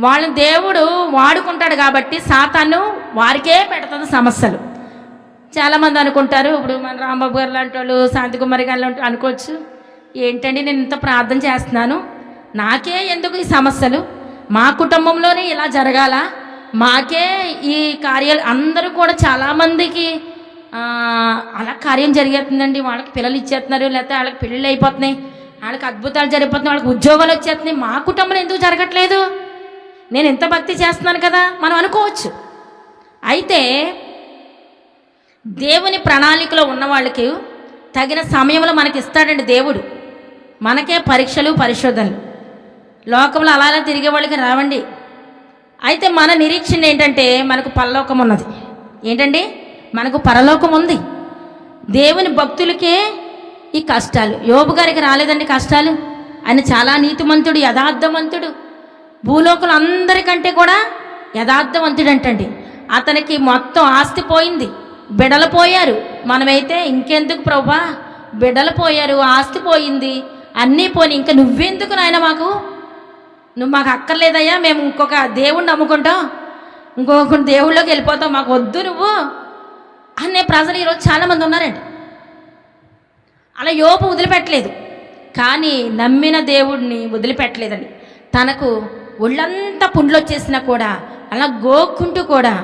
వాళ్ళ దేవుడు వాడుకుంటాడు కాబట్టి సాతాను వారికే పెడుతుంది సమస్యలు. చాలామంది అనుకుంటారు, ఇప్పుడు మన రాంబాబు గారు లాంటి వాళ్ళు, శాంతికుమారి గారు లాంటి అనుకోవచ్చు, ఏంటండి నేను ఇంత ప్రార్థన చేస్తున్నాను, నాకే ఎందుకు ఈ సమస్యలు, మా కుటుంబంలోనే ఇలా జరగాల, మాకే ఈ కార్యాలు. అందరూ కూడా చాలామందికి అలా కార్యం జరిగేస్తుందండి, వాళ్ళకి పిల్లలు ఇచ్చేస్తున్నారు, లేకపోతే వాళ్ళకి పెళ్ళిళ్ళు అయిపోతున్నాయి, వాళ్ళకి అద్భుతాలు జరిగిపోతున్నాయి, వాళ్ళకి ఉద్యోగాలు వచ్చేస్తున్నాయి, మా కుటుంబంలో ఎందుకు జరగట్లేదు, నేను ఎంత భక్తి చేస్తున్నాను కదా మనం అనుకోవచ్చు. అయితే దేవుని ప్రణాళికలో ఉన్న వాళ్ళకి తగిన సమయంలో మనకి ఇస్తాడండి దేవుడు. మనకే పరీక్షలు పరిశోధనలు, లోకంలో అలా అలా తిరిగే వాళ్ళకి రావండి. అయితే మన నిరీక్షణ ఏంటంటే మనకు పరలోకం ఉన్నది. ఏంటండి, మనకు పరలోకం ఉంది. దేవుని భక్తులకే ఈ కష్టాలు. యోబు గారికి రాలేదండి కష్టాలు. ఆయన చాలా నీతిమంతుడు, యథార్థవంతుడు, భూలోకులు అందరికంటే కూడా యథార్థవంతుడు అంటండి. అతనికి మొత్తం ఆస్తి పోయింది, బిడలు పోయారు. మనమైతే ఇంకెందుకు ప్రభా, బిడలు పోయారు, ఆస్తి పోయింది, అన్నీ పోయి, ఇంకా నువ్వెందుకు నాయన, నువ్వు మాకు అక్కర్లేదయ్యా, మేము ఇంకొక దేవుణ్ణి నమ్ముకుంటాం, ఇంకొక దేవుళ్ళలోకి వెళ్ళిపోతాం, మాకు వద్దు నువ్వు అనే ప్రజలు ఈరోజు చాలామంది ఉన్నారండి. అలా యోబు వదిలిపెట్టలేదు, కానీ నమ్మిన దేవుడిని వదిలిపెట్టలేదండి. తనకు ఒళ్ళంతా పుండ్లు వచ్చేసినా కూడా అలా గోక్కుంటూ కూడా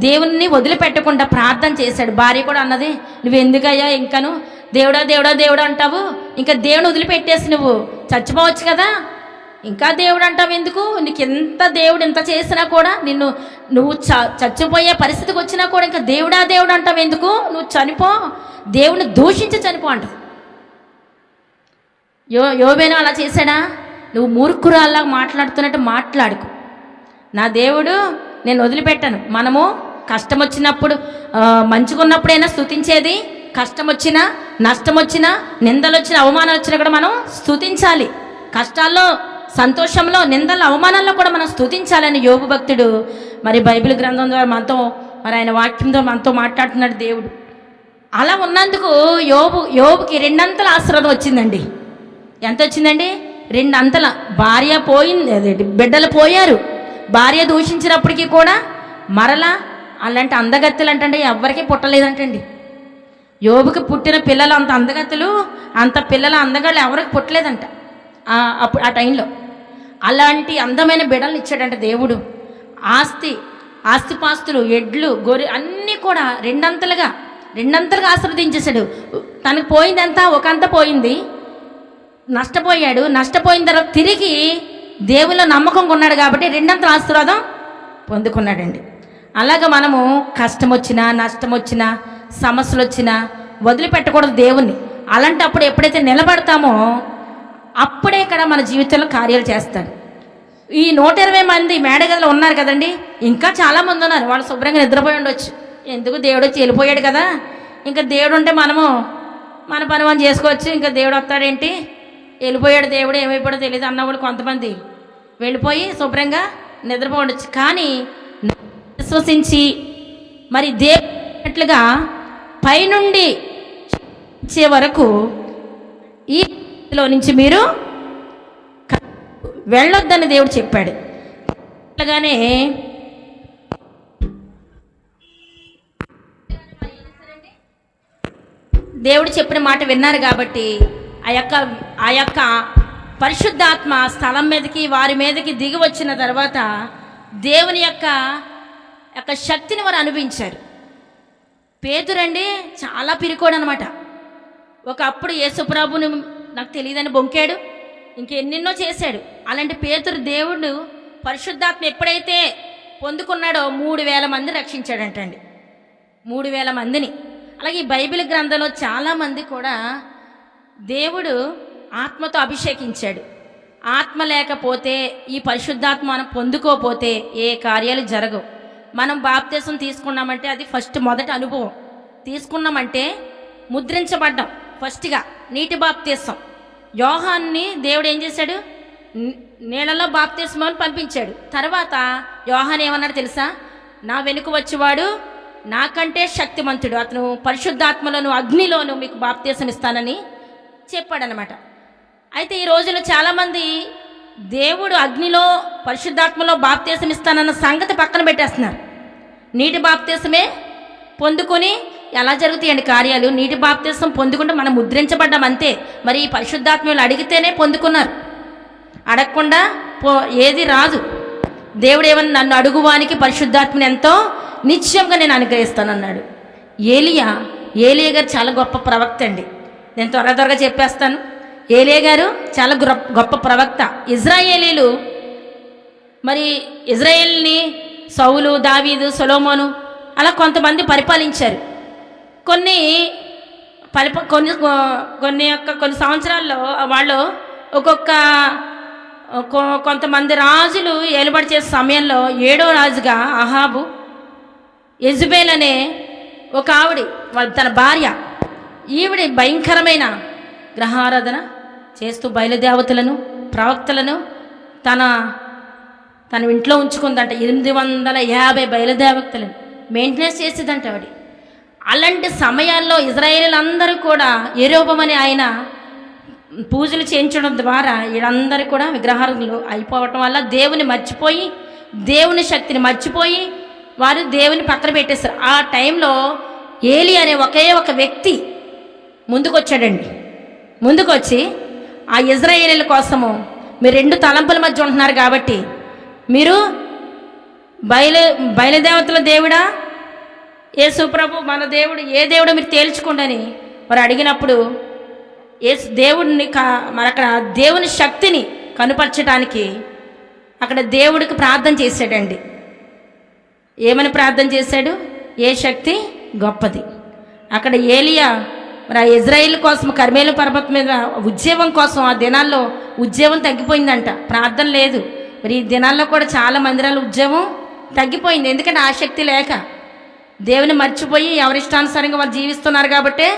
దేవుణ్ణి వదిలిపెట్టకుండా ప్రార్థన చేశాడు. భార్య కూడా అన్నది, నువ్వు ఎందుకయ్యా ఇంకను దేవుడా దేవుడా దేవుడా అంటావు, ఇంకా దేవుని వదిలిపెట్టేసి నువ్వు చచ్చిపోవచ్చు కదా, ఇంకా దేవుడు అంటావు ఎందుకు, నీకు ఎంత దేవుడు ఎంత చేసినా కూడా నువ్వు చచ్చిపోయే పరిస్థితికి వచ్చినా కూడా ఇంకా దేవుడా దేవుడు అంటావు ఎందుకు, నువ్వు చనిపో, దేవుని దూషించి చనిపో అంటావు. యోబేను అలా చేశాడా? నువ్వు మూర్ఖురాల్లా మాట్లాడుతున్నట్టు మాట్లాడుకు, నా దేవుడు నేను వదిలిపెట్టాను. మనము కష్టం వచ్చినప్పుడు, మంచుకున్నప్పుడైనా స్తుతించేది, కష్టం వచ్చినా నష్టం వచ్చినా నిందలు వచ్చినా అవమానాలు వచ్చినా కూడా మనం స్తుతించాలి. కష్టాల్లో, సంతోషంలో, నిందల అవమానాల్లో కూడా మనం స్తుతించాలని యోబు భక్తుడు మరి బైబిల్ గ్రంథం ద్వారా మనతో, మరి ఆయన వాక్యంతో మనతో మాట్లాడుతున్నాడు దేవుడు. అలా ఉన్నందుకు యోబుకి 2 అంతల ఆశీర్వాదం వచ్చిందండి. ఎంత వచ్చిందండి? 2 అంతల. భార్య పోయింది, బిడ్డలు పోయారు, భార్య దూషించినప్పటికీ కూడా మరలా అలాంటి అందగత్తెలు అంటే ఎవరికీ పుట్టలేదంటండి. యోబుకి పుట్టిన పిల్లలు అంత అందగత్తెలు, అంత పిల్లల అందగాళ్ళు ఎవరికి పుట్టలేదంట అప్పుడు ఆ టైంలో. అలాంటి అందమైన బిడ్డలను ఇచ్చాడంట దేవుడు. ఆస్తిపాస్తులు, ఎడ్లు, గొర్రె అన్నీ కూడా 2 అంతలుగా ఆశీర్వదించేశాడు. తనకు పోయిందంతా ఒక అంత పోయింది, నష్టపోయాడు. నష్టపోయిన తర్వాత తిరిగి దేవుల్లో నమ్మకం కొన్నాడు కాబట్టి 2 అంతల ఆశీర్వాదం పొందుకున్నాడండి. అలాగ మనము కష్టం వచ్చినా, నష్టం వచ్చినా, సమస్యలు వచ్చినా వదిలిపెట్టకూడదు దేవుణ్ణి. అలాంటప్పుడు ఎప్పుడైతే నిలబడతామో అప్పుడే ఇక్కడ మన జీవితంలో కార్యాలు చేస్తాడు. ఈ 120 మంది మేడగదిలో ఉన్నారు కదండి, ఇంకా చాలామంది ఉన్నారు. వాళ్ళు శుభ్రంగా నిద్రపోయి ఉండొచ్చు. ఎందుకు, దేవుడు వచ్చి వెళ్ళిపోయాడు కదా, ఇంకా దేవుడు ఉంటే మనము మన పని మనం చేసుకోవచ్చు, ఇంకా దేవుడు వస్తాడేంటి, వెళ్ళిపోయాడు దేవుడు ఏమైపోయాడో తెలియదు అన్నవాళ్ళు కొంతమంది వెళ్ళిపోయి శుభ్రంగా నిద్రపోయి ఉండొచ్చు. కానీ విశ్వసించి మరి దేవుడిగా పైనుండి ఇచ్చే వరకు ఈ లో నుంచి మీరు వెళ్ళొద్దని దేవుడు చెప్పాడు. అలాగానే దేవుడు చెప్పిన మాట విన్నారు కాబట్టి ఆ యొక్క పరిశుద్ధాత్మ స్థలం మీదకి, వారి మీదకి దిగి వచ్చిన తర్వాత దేవుని యొక్క శక్తిని వారు అనుభవించారు. పేతురండి చాలా పిరికోడు అనమాట. ఒకప్పుడు యేసుప్రభుని నాకు తెలియదని బొంకాడు, ఇంకెన్నెన్నో చేశాడు. అలాంటి పేతురు దేవుడు పరిశుద్ధాత్మ ఎప్పుడైతే పొందుకున్నాడో 3000 మంది రక్షించాడంటండి. 3000 మందిని. అలాగే ఈ బైబిల్ గ్రంథంలో చాలామంది కూడా దేవుడు ఆత్మతో అభిషేకించాడు. ఆత్మ లేకపోతే, ఈ పరిశుద్ధాత్మ మనం పొందుకోకపోతే ఏ కార్యాలు జరగవు. మనం బాప్తిసం తీసుకున్నామంటే అది మొదటి అనుభవం. తీసుకున్నామంటే ముద్రించబడ్డాం. ఫస్ట్గా నీటి బాప్తిసం. యోహాన్ని దేవుడు ఏం చేశాడు, నీళ్ళలో బాప్తిసం అని పంపించాడు. తర్వాత యోహాన్ ఏమన్నాడు తెలుసా, నా వెనుక వచ్చేవాడు నాకంటే శక్తిమంతుడు, అతను పరిశుద్ధాత్మలోను అగ్నిలోను మీకు బాప్తిసం ఇస్తానని చెప్పాడనమాట. అయితే ఈ రోజుల్లో చాలామంది దేవుడు అగ్నిలో పరిశుద్ధాత్మలో బాప్తీసం ఇస్తానన్న సంగతి పక్కన పెట్టేస్తున్నారు. నీటి బాప్తీసమే పొందుకొని ఎలా జరుగుతాయండి కార్యాలు? నీటి బాప్తీసం పొందుకుంటే మనం ముద్రించబడ్డాం అంతే. మరి ఈ పరిశుద్ధాత్మలు అడిగితేనే పొందుకున్నారు, అడగకుండా ఏది రాదు. దేవుడు ఏమన్నా నన్ను అడుగువానికి పరిశుద్ధాత్మని ఎంతో నిశ్చయంగా నేను అనుగ్రహిస్తానన్నాడు. ఏలియా గారు చాలా గొప్ప ప్రవక్త అండి. నేను త్వరగా చెప్పేస్తాను. ఏలియా గారు చాలా గొప్ప ప్రవక్త. ఇజ్రాయేలీలు మరి ఇజ్రాయేల్ని సౌలు, దావీదు, సొలొమోను అలా కొంతమంది పరిపాలించారు. కొన్ని సంవత్సరాల్లో వాళ్ళు కొంతమంది రాజులు ఏలుబడి చేసే సమయంలో 7వ రాజుగా అహాబు, యెజబెల్ అనే ఒక ఆవిడ, తన భార్య, ఈవిడ భయంకరమైన గ్రహారాధన చేస్తూ బయలుదేవతలను, ప్రవక్తలను తన ఇంట్లో ఉంచుకుందంట. 850 బయలుదేవతలను మెయింటెనెన్స్ చేసేదంట ఆవిడ. అలాంటి సమయాల్లో ఇజ్రాయేలీలందరూ కూడా యెరోబోము అనే ఆయన పూజలు చేయించడం ద్వారా వీళ్ళందరూ కూడా విగ్రహాలు అయిపోవటం వల్ల దేవుని మర్చిపోయి, దేవుని శక్తిని మర్చిపోయి వారు దేవుని పక్కన పెట్టేస్తారు. ఆ టైంలో ఏలి అనే ఒకే ఒక వ్యక్తి ముందుకొచ్చాడండి. ముందుకొచ్చి ఆ ఇజ్రాయేలీల కోసము, మీరు 2 తలంపుల మధ్య ఉంటున్నారు కాబట్టి మీరు బయలుదేవతల దేవుడా, యేసు ప్రభు మన దేవుడు, ఏ దేవుడో మీరు తేల్చుకోండి అని వారు అడిగినప్పుడు దేవుడిని మరి అక్కడ దేవుని శక్తిని కనుపరచడానికి అక్కడ దేవుడికి ప్రార్థన చేశాడండి. ఏమని ప్రార్థన చేశాడు? ఏ శక్తి గొప్పది. అక్కడ ఏలియా మరి ఆ ఇజ్రాయిల్ కోసం కర్మేలు పర్వతం మీద ఉద్యోగం కోసం ఆ దినాల్లో ఉద్యోగం తగ్గిపోయిందంట, ప్రార్థన లేదు. మరి ఈ దినాల్లో కూడా చాలా మందిరాల ఉద్యోగం తగ్గిపోయింది. ఎందుకంటే ఆ శక్తి లేక దేవుని మర్చిపోయి ఎవరిష్టానుసారంగా వాళ్ళు జీవిస్తున్నారు కాబట్టి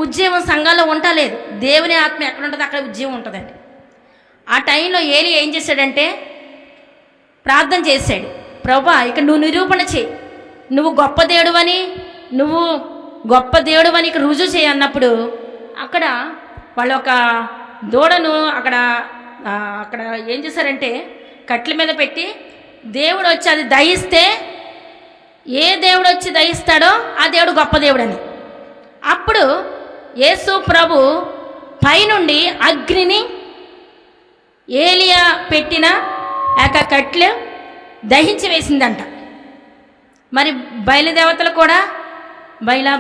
ఉద్యోగం సంఘాల్లో ఉండలేదు. దేవుని ఆత్మ ఎక్కడ ఉంటుందో అక్కడ ఉద్యోగం ఉంటుందండి. ఆ టైంలో ఏలి ఏం చేశాడంటే ప్రార్థన చేశాడు, ప్రభువా ఇక్కడ నువ్వు నిరూపణ చేయి, నువ్వు గొప్ప దేవుడువని, నువ్వు గొప్ప దేవుడువని ఇక్కడ రుజువు చేయి అన్నప్పుడు అక్కడ వాళ్ళు ఒక దూడను అక్కడ ఏం చేశారంటే కట్ల మీద పెట్టి దేవుడు వచ్చి అది దహిస్తే, ఏ దేవుడు వచ్చి దహిస్తాడో ఆ దేవుడు గొప్ప దేవుడని. అప్పుడు యేసు ప్రభు పైనుండి అగ్నిని ఏలియా పెట్టిన కట్లు దహించి వేసిందంట. మరి బయలుదేవతలు కూడా బయలా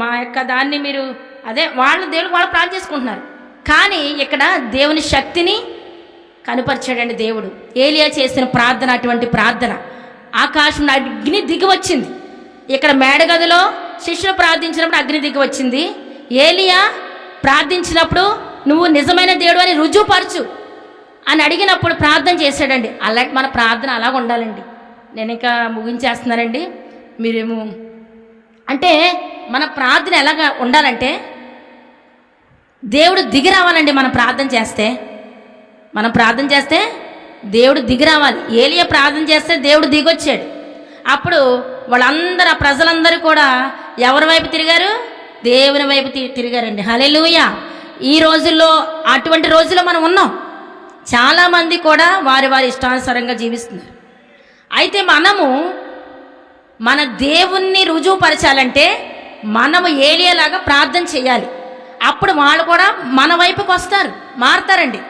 మా యొక్క దాన్ని మీరు అదే వాళ్ళ దేవుడు వాళ్ళు ప్రార్థన చేసుకుంటున్నారు. కానీ ఇక్కడ దేవుని శక్తిని కనుపరిచాడండి దేవుడు. ఏలియా చేసిన ప్రార్థన అటువంటి ప్రార్థన. ఆకాశంలో అగ్ని దిగి వచ్చింది. ఇక్కడ మేడగదిలో శిష్యులు ప్రార్థించినప్పుడు అగ్ని దిగి వచ్చింది. ఏలియా ప్రార్థించినప్పుడు నువ్వు నిజమైన దేవుడు అని రుజువుపరచు అని అడిగినప్పుడు ప్రార్థన చేశాడండి. అలాంటి మన ప్రార్థన అలాగ ఉండాలండి. నేను ఇంకా ముగించేస్తున్నానండి. మీరేమో అంటే మన ప్రార్థన ఎలాగ ఉండాలంటే దేవుడు దిగి రావాలండి. మనం ప్రార్థన చేస్తే దేవుడు దిగి రావాలి. ఏలియా ప్రార్థన చేస్తే దేవుడు దిగొచ్చాడు. అప్పుడు వాళ్ళందరూ, ఆ ప్రజలందరూ కూడా ఎవరి వైపు తిరిగారు? దేవుని వైపు తిరిగారండి. హల్లెలూయా. ఈ రోజుల్లో అటువంటి రోజుల్లో మనం ఉన్నాం. చాలామంది కూడా వారి ఇష్టానుసారంగా జీవిస్తున్నారు. అయితే మనము మన దేవుణ్ణి రుజువుపరచాలంటే మనము ఏలియాలాగా ప్రార్థన చేయాలి. అప్పుడు వాళ్ళు కూడా మన వైపుకి మారుతారండి.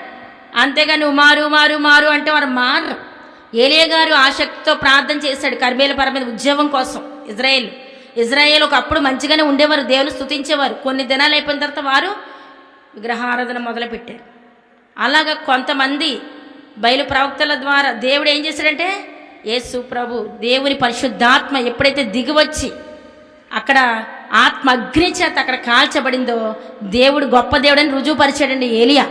అంతేగాని మారు అంటే వారు మారరు. ఏలియా గారు ఆసక్తితో ప్రార్థన చేశాడు కర్మేలు పర్వతం మీద ఉద్యోగం కోసం. ఇజ్రాయేల్ ఒకప్పుడు మంచిగానే ఉండేవారు, దేవుని స్తుతించేవారు. కొన్ని దినాలు అయిపోయిన తర్వాత వారు విగ్రహారాధన మొదలుపెట్టారు. అలాగా కొంతమంది బయలు ప్రవక్తల ద్వారా దేవుడు ఏం చేశాడంటే యేసు ప్రభు దేవుని పరిశుద్ధాత్మ ఎప్పుడైతే దిగివచ్చి అక్కడ ఆత్మ అగ్ని చేత అక్కడ కాల్చబడిందో దేవుడు గొప్ప దేవుడని రుజువుపరిచాడండి ఏలియా.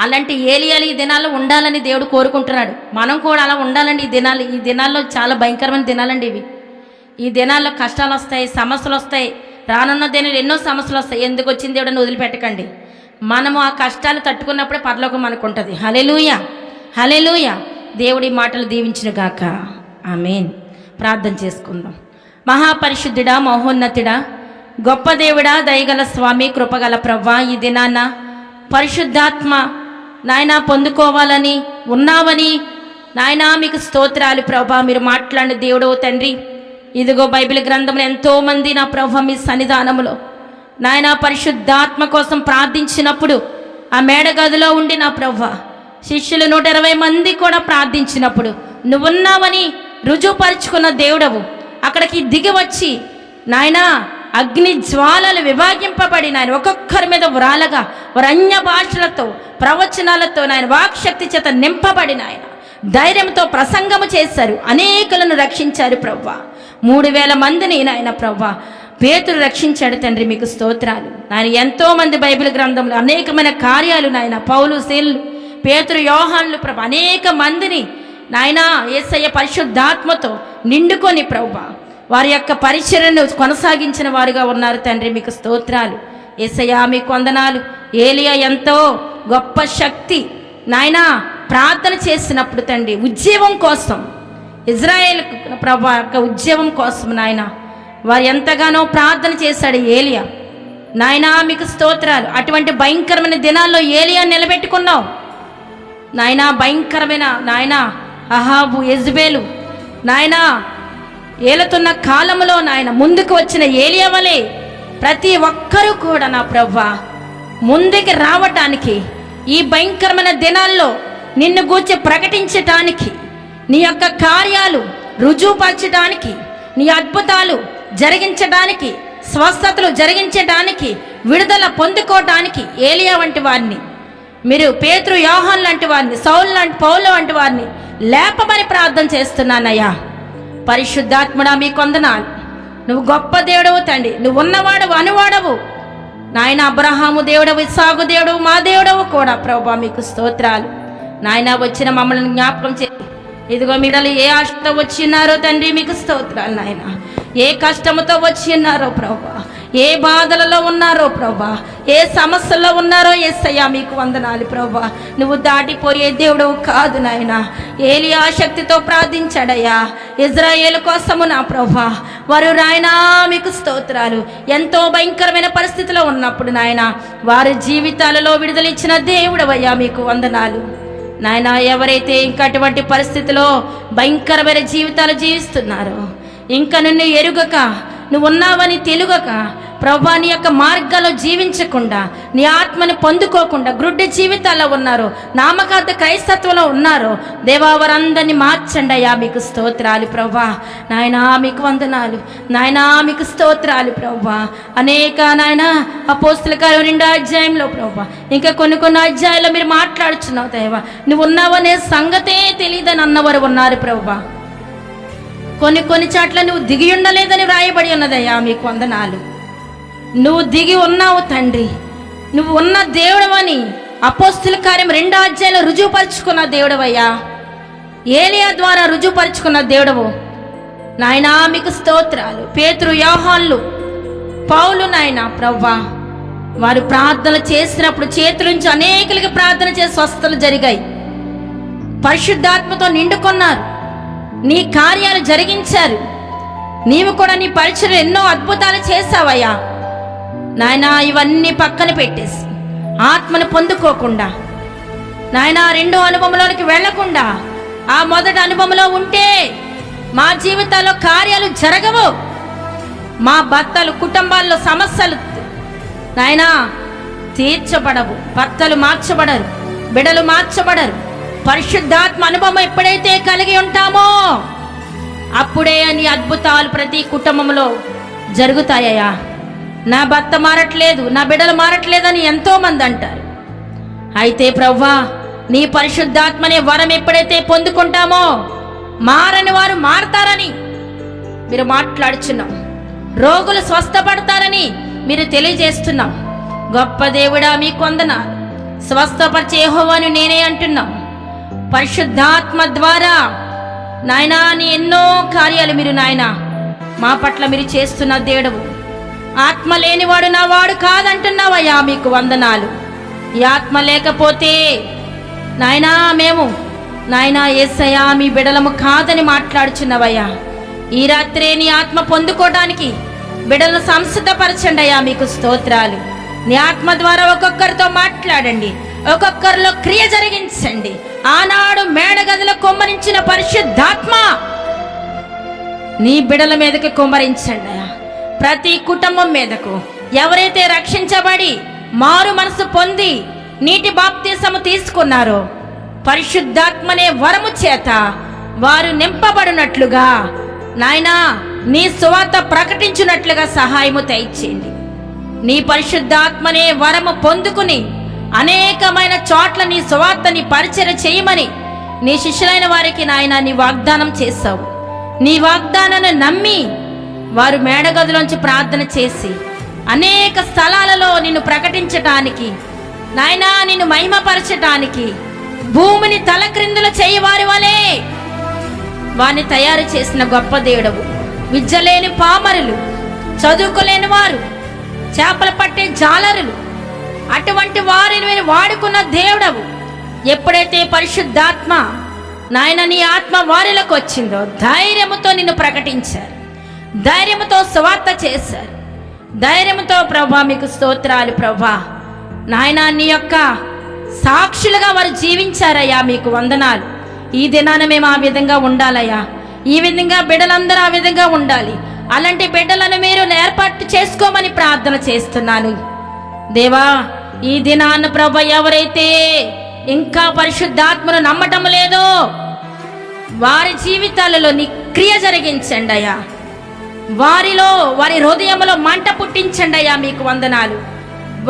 అలాంటి ఏలియాలు ఈ దినాల్లో ఉండాలని దేవుడు కోరుకుంటున్నాడు. మనం కూడా అలా ఉండాలండి. ఈ దినాల్లో చాలా భయంకరమైన దినాలండి ఇవి. ఈ దినాల్లో కష్టాలు వస్తాయి, సమస్యలు వస్తాయి. రానున్న దినాలు ఎన్నో సమస్యలు వస్తాయి. ఎందుకు వచ్చింది దేవుడని వదిలిపెట్టకండి. మనము ఆ కష్టాలు తట్టుకున్నప్పుడే పరలోకం మనకు ఉంటుంది. హల్లెలూయా. దేవుడి మాటలు దీవించిన గాక. ఆమేన్. ప్రార్థన చేసుకుందాం. మహాపరిశుద్ధుడా, మహోన్నతుడా, గొప్ప దేవుడా, దయగల స్వామి, కృపగల ప్రవ్వా, ఈ దినాన పరిశుద్ధాత్మ నాయన పొందుకోవాలని ఉన్నావని నాయన మీకు స్తోత్రాలు ప్రభా. మీరు మాట్లాడిన దేవుడో తండ్రి, ఇదిగో బైబిల్ గ్రంథంలో ఎంతోమంది నా ప్రభా మీ సన్నిధానంలో నాయన పరిశుద్ధాత్మ కోసం ప్రార్థించినప్పుడు ఆ మేడగదిలో ఉండి నా ప్రభా శిష్యులు 120 మంది కూడా ప్రార్థించినప్పుడు నువ్వున్నావని రుజువుపరుచుకున్న దేవుడవు అక్కడికి దిగి వచ్చి నాయనా అగ్ని జ్వాలలు విభాగింపబడి నాయన ఒక్కొక్కరి మీద వ్రాలగా వారు అన్య భాషలతో ప్రవచనాలతో నాయన వాక్శక్తి చేత నింపబడి నాయన ధైర్యంతో ప్రసంగము చేశారు, అనేకులను రక్షించారు ప్రవ్వా. 3000 మందిని నాయన ప్రవ్వా పేతురు రక్షించాడు తండ్రి, మీకు స్తోత్రాలు నాయన. ఎంతోమంది బైబిల్ గ్రంథంలో అనేకమైన కార్యాలు నాయన పౌలు, శీలు, పేతురు, యోహాన్లు ప్రభా అనేక మందిని నాయన యేసయ్య పరిశుద్ధాత్మతో నిండుకొని ప్రవ్వా వారి యొక్క పరిచర్యను కొనసాగించిన వారుగా ఉన్నారు తండ్రి, మీకు స్తోత్రాలు యేసయ్య, మీకు వందనాలు. ఏలియా ఎంతో గొప్ప శక్తి నాయన ప్రార్థన చేసినప్పుడు తండ్రి ఉద్యమం కోసం, ఇజ్రాయేల్ ప్రభా యొక్క ఉద్యమం కోసం నాయన వారు ఎంతగానో ప్రార్థన చేశాడు ఏలియా. నాయనా మీకు స్తోత్రాలు. అటువంటి భయంకరమైన దినాల్లో ఏలియా నిలబెట్టుకున్నావు నాయనా. భయంకరమైన నాయన అహాబు, యెజబెలు నాయనా ఏలుతున్న కాలంలో నాయన ముందుకు వచ్చిన ఏలియా వలె ప్రతి ఒక్కరూ కూడా నా ప్రభువా ముందుకు రావటానికి, ఈ భయంకరమైన దినాల్లో నిన్ను గూర్చి ప్రకటించటానికి, నీ యొక్క కార్యాలు రుజువుపరచడానికి, నీ అద్భుతాలు జరిగించడానికి, స్వస్థతలు జరిగించడానికి, విడుదల పొందుకోవటానికి ఏలియా వంటి వారిని మీరు, పేతురు, యోహాను లాంటి వారిని, సౌలు లాంటి, పౌలు వంటి వారిని లేపమని ప్రార్థన చేస్తున్నానయ్యా. పరిశుద్ధాత్ముడా మీకు వందనాలు. నువ్వు గొప్ప దేవుడవు తండ్రి, నువ్వు ఉన్నవాడవు, అనువాడవు నాయన. అబ్రహాము దేవుడవు, ఇస్సాకు దేవుడవు, మా దేవుడవు కూడా ప్రభువా మీకు స్తోత్రాలు నాయన. వచ్చిన మమ్మల్ని జ్ఞాపకం చేసి ఇదిగో మీడలు ఏ ఆశతో వచ్చి ఉన్నారో తండ్రి మీకు స్తోత్రాలు నాయన. ఏ కష్టముతో వచ్చి ఉన్నారో ప్రభా, ఏ బాధలలో ఉన్నారో ప్రభా, ఏ సమస్యల్లో ఉన్నారో యేసయ్యా మీకు వందనాలు ప్రభా. నువ్వు దాటిపోయే దేవుడవు కాదు నాయన. ఏలియా శక్తితో ప్రార్థించాడయ్యా ఇజ్రాయేలు కోసము నా ప్రభా. వారు నాయనా మీకు స్తోత్రాలు. ఎంతో భయంకరమైన పరిస్థితిలో ఉన్నప్పుడు నాయన వారి జీవితాలలో విడుదలిచ్చిన దేవుడవయ్యా మీకు వందనాలు నాయన. ఎవరైతే ఇంకా అటువంటి పరిస్థితిలో భయంకరమైన జీవితాలు జీవిస్తున్నారో, ఇంకా నిన్ను ఎరుగక, నువ్వు ఉన్నావని తెలుగక ప్రభా నీ యొక్క మార్గాల్లో జీవించకుండా, నీ ఆత్మని పొందుకోకుండా గ్రుడ్డి జీవితాల్లో ఉన్నారు, నామకార్థ క్రైస్తత్వంలో ఉన్నారు దేవా, వారందరినీ మార్చండి అయ్యా మీకు స్తోత్రాలు ప్రభా. నాయనా మీకు వందనాలు నాయనా, మీకు స్తోత్రాలు ప్రభా. అనేక నాయన అపోస్తుల కార్యం 2వ అధ్యాయంలో ప్రభా, ఇంకా కొన్ని అధ్యాయాల్లో మీరు మాట్లాడుచున్నావు దేవా. నువ్వు ఉన్నావనే సంగతే తెలియదని అన్నవారు ఉన్నారు ప్రభా. కొన్ని చాట్ల నువ్వు దిగి ఉండలేదని వ్రాయబడి ఉన్నదయ్యా మీకు వందనాలు. నువ్వు దిగి ఉన్నావు తండ్రి, నువ్వు ఉన్న దేవుడవని అపోస్తుల కార్యం 2వ అధ్యాయంలో రుజువుపరుచుకున్న దేవుడవయ్యా. ఏలియా ద్వారా రుజువుపరుచుకున్న దేవుడవు నాయనా మీకు స్తోత్రాలు. పేతురు, యోహాన్లు, పౌలు నాయన ప్రవ్వా వారు ప్రార్థన చేసినప్పుడు చేతుల నుంచి అనేకులకి ప్రార్థన చేసి స్వస్థతలు జరిగాయి. పరిశుద్ధాత్మతో నిండుకొన్నారు, నీ కార్యాలు జరిగించారు. నీవు కూడా నీ పరిచయం ఎన్నో అద్భుతాలు చేశావయ్యా నాయనా. ఇవన్నీ పక్కన పెట్టేసి ఆత్మను పొందుకోకుండా నాయనా రెండో అనుభవంలోనికి వెళ్లకుండా ఆ మొదటి అనుభవంలో ఉంటే మా జీవితాల్లో కార్యాలు జరగవు. మా భర్తలు, కుటుంబాల్లో సమస్యలు నాయనా తీర్చబడవు, భర్తలు మార్చబడరు, బిడలు మార్చబడరు. పరిశుద్ధాత్మ అనుభవం ఎప్పుడైతే కలిగి ఉంటామో అప్పుడే నీ అద్భుతాలు ప్రతి కుటుంబంలో జరుగుతాయ్యా. నా భర్త మారట్లేదు, నా బిడ్డలు మారట్లేదని ఎంతో మంది అంటారు. అయితే ప్రవ్వా నీ పరిశుద్ధాత్మనే వరం ఎప్పుడైతే పొందుకుంటామో మారని వారు మారతారని మీరు మాట్లాడుచున్నాం. రోగులు స్వస్థపడతారని మీరు తెలియజేస్తున్నాం. గొప్ప దేవుడా మీకు వందనాలు. స్వస్థపరిచే యెహోవాను నేనే అంటున్నాం. పరిశుద్ధాత్మ ద్వారా నాయనా నీ ఎన్నో కార్యాలు మీరు నాయన మా పట్ల మీరు చేస్తున్న దేవుడవు. ఆత్మ లేనివాడు నా వాడు కాదంటున్నావయ్యా మీకు వందనాలు. ఈ ఆత్మ లేకపోతే నాయనా మేము నాయనా యేసయ్యా మీ బిడలము కాదని మాట్లాడుచున్నవయ్యా. ఈ రాత్రే నీ ఆత్మ పొందుకోవడానికి బిడలను సంసిద్ధపరచండి అయ్యా మీకు స్తోత్రాలు. నీ ఆత్మ ద్వారా ఒక్కొక్కరితో మాట్లాడండి, ఒక్కొక్కరిలో క్రియ జరిగించండి. ఆనాడు మేడగదిలో కుమ్మరించిన పరిశుద్ధాత్మ నీ బిడల మీదకి కుమ్మరించండి. ప్రతి కుటుంబం మీదకు ఎవరైతే రక్షించబడి మారు మనసు పొంది నీటి బాప్తీసము తీసుకున్నారో పరిశుద్ధాత్మనే వరము చేత వారు నింపబడినట్లుగా నాయనా నీ సువార్త ప్రకటించినట్లుగా సహాయము దయచేయండి. నీ పరిశుద్ధాత్మనే వరము పొందుకుని అనేకమైన చోట్ల నీ సువార్తని పరిచయం చేయమని నీ శిష్యులైన వారికి నాయన నీ వాగ్దానం చేశావు. నీ వాగ్దానాన్ని నమ్మి వారు మేడగదిలోంచి ప్రార్థన చేసి అనేక స్థలాలలో నిన్ను ప్రకటించటానికి నాయనా నిన్ను మహిమపరచటానికి భూమిని తలక్రిందులు చేయవారి వలె వారిని తయారు చేసిన గొప్ప దేవుడవు. విద్య లేని పామరులు, చదువుకోలేని వారు, చేపలు పట్టే జాలరులు, అటువంటి వారిని మీరు వాడుకున్న దేవుడవు. ఎప్పుడైతే పరిశుద్ధాత్మ నాయన నీ ఆత్మ వారిలోకి వచ్చిందో ధైర్యముతో నిన్ను ప్రకటించారు, ధైర్యముతో సువార్త చేశారు. ధైర్యముతో ప్రభా మీకు స్తోత్రాలు ప్రభా. నాయన నీ యొక్క సాక్షులుగా వారు జీవించారయ్యా, మీకు వందనాలు. ఈ దినాన మేము ఆ విధంగా ఉండాలయ్యా. ఈ విధంగా బిడ్డలందరూ ఆ విధంగా ఉండాలి. అలాంటి బిడ్డలను మీరు ఏర్పాటు చేసుకోమని ప్రార్థన చేస్తున్నాను దేవా. ఈ దినాన్న ప్రభా ఎవరైతే ఇంకా పరిశుద్ధాత్మను నమ్మటం లేదో వారి జీవితాలలో నీ క్రియ జరిగించండి అయ్యా. వారిలో వారి హృదయంలో మంట పుట్టించండి అయ్యా, మీకు వందనాలు.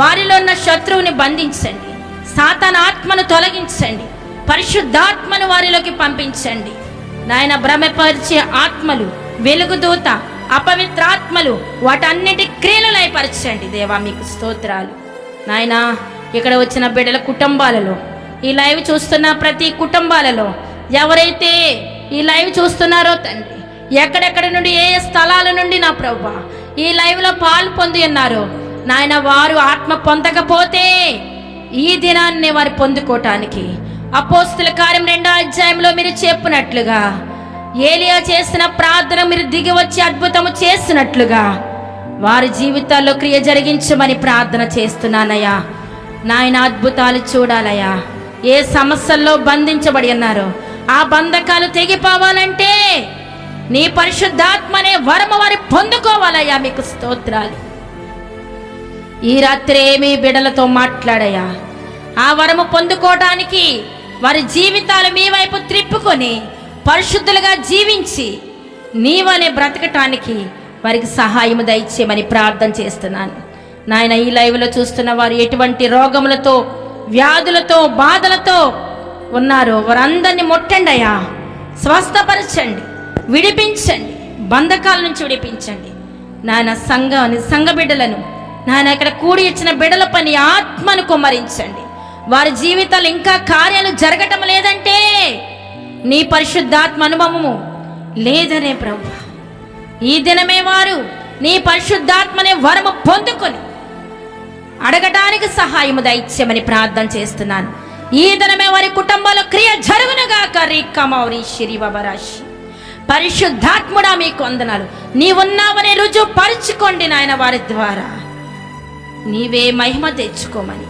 వారిలో ఉన్న శత్రువుని బంధించండి, సాతాను ఆత్మను తొలగించండి, పరిశుద్ధాత్మను వారిలోకి పంపించండి నాయన. భ్రమపరిచే ఆత్మలు, వెలుగుదూత, అపవిత్రాత్మలు వాటన్నిటి క్రియలు లయపరచండి దేవా, మీకు స్తోత్రాలు నాయన. ఇక్కడ వచ్చిన బిడ్డల కుటుంబాలలో, ఈ లైవ్ చూస్తున్న ప్రతి కుటుంబాలలో ఎవరైతే ఈ లైవ్ చూస్తున్నారో తండ్రి, ఎక్కడెక్కడ నుండి ఏ స్థలాల నుండి నా ప్రభువా ఈ లైవ్లో పాలు పొంది ఉన్నారో నాయన, వారు ఆత్మ పొందకపోతే ఈ దినాన్ని వారు పొందుకోవటానికి అపోస్తుల కార్యం 2వ అధ్యాయంలో మీరు చెప్పినట్లుగా ఏలియా చేసిన ప్రార్థన మీరు దిగి వచ్చి అద్భుతము చేసినట్లుగా వారి జీవితాల్లో క్రియ జరిగించమని ప్రార్థన చేస్తున్నానయ్యా నాయన. అద్భుతాలు చూడాలయ్యా. ఏ సమస్యల్లో బంధించబడి ఉన్నారో ఆ బంధకాలు తెగిపోవాలంటే నీ పరిశుద్ధాత్మనే వరము వారి పొందుకోవాలయ్యా, మీకు స్తోత్రాలు. ఈ రాత్రే మీ బిడ్డలతో మాట్లాడయ్యా. ఆ వరము పొందుకోవడానికి వారి జీవితాలు మీ వైపు త్రిప్పుకొని పరిశుద్ధులుగా జీవించి నీవనే బ్రతకటానికి వారికి సహాయము దయచేయమని ప్రార్థన చేస్తున్నాను నాయన. ఈ లైవ్లో చూస్తున్న వారు ఎటువంటి రోగములతో, వ్యాధులతో, బాధలతో ఉన్నారో వారందరినీ ముట్టండి అయ్యా. స్వస్థపరచండి, విడిపించండి, బంధకాల నుంచి విడిపించండి నాయన. సంఘ బిడ్డలను నాయన ఇక్కడ కూడి ఇచ్చిన బిడ్డల పని ఆత్మను కుమ్మరించండి. వారి జీవితాలు ఇంకా కార్యాలు జరగటం లేదంటే నీ పరిశుద్ధాత్మ అనుభవము లేదనే ప్రభు. ఈ దినమే వారు నీ పరిశుద్ధాత్మనే వరము పొందుకొని అడగడానికి సహాయము దయచేయమని ప్రార్థన చేస్తున్నాను. ఈ దినమే వారి కుటుంబాల క్రియ జరుగునుగాక. రీకమౌరి శిరివబరాశి పరిశుద్ధాత్ముడా మీకు వందనాలు. నీవున్నావని రుజువు పరుచుకోండి నాయన. వారి ద్వారా నీవే మహిమ తెచ్చుకోమని